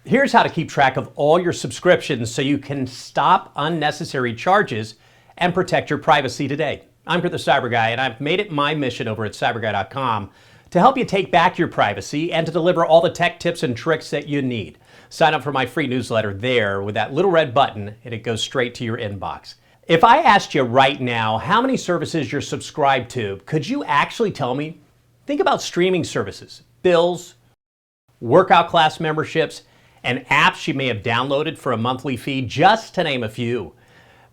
Here's how to keep track of all your subscriptions so you can stop unnecessary charges and protect your privacy today. I'm the CyberGuy, and I've made it my mission over at CyberGuy.com to help you take back your privacy and to deliver all the tech tips and tricks that you need. Sign up for my free newsletter there with that little red button, and it goes straight to your inbox. If I asked you right now how many services you're subscribed to, could you actually tell me? Think about streaming services, bills, workout class memberships, and apps you may have downloaded for a monthly fee, just to name a few.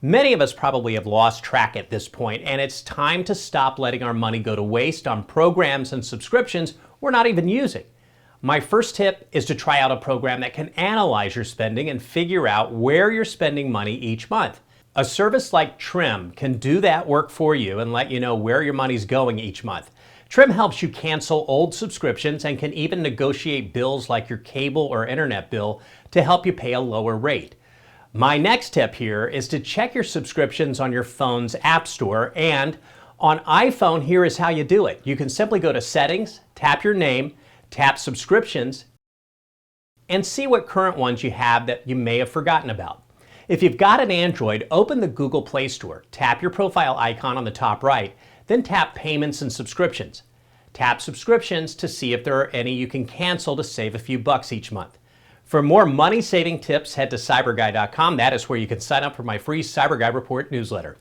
Many of us probably have lost track at this point, and it's time to stop letting our money go to waste on programs and subscriptions we're not even using. My first tip is to try out a program that can analyze your spending and figure out where you're spending money each month. A service like Trim can do that work for you and let you know where your money's going each month. Trim helps you cancel old subscriptions and can even negotiate bills like your cable or internet bill to help you pay a lower rate. My next tip here is to check your subscriptions on your phone's app store, and on iPhone, here is how you do it. You can simply go to Settings, tap your name, tap Subscriptions, and see what current ones you have that you may have forgotten about. If you've got an Android, open the Google Play Store, tap your profile icon on the top right, then tap Payments and Subscriptions. Tap Subscriptions to see if there are any you can cancel to save a few bucks each month. For more money-saving tips, head to CyberGuy.com. That is where you can sign up for my free CyberGuy Report newsletter.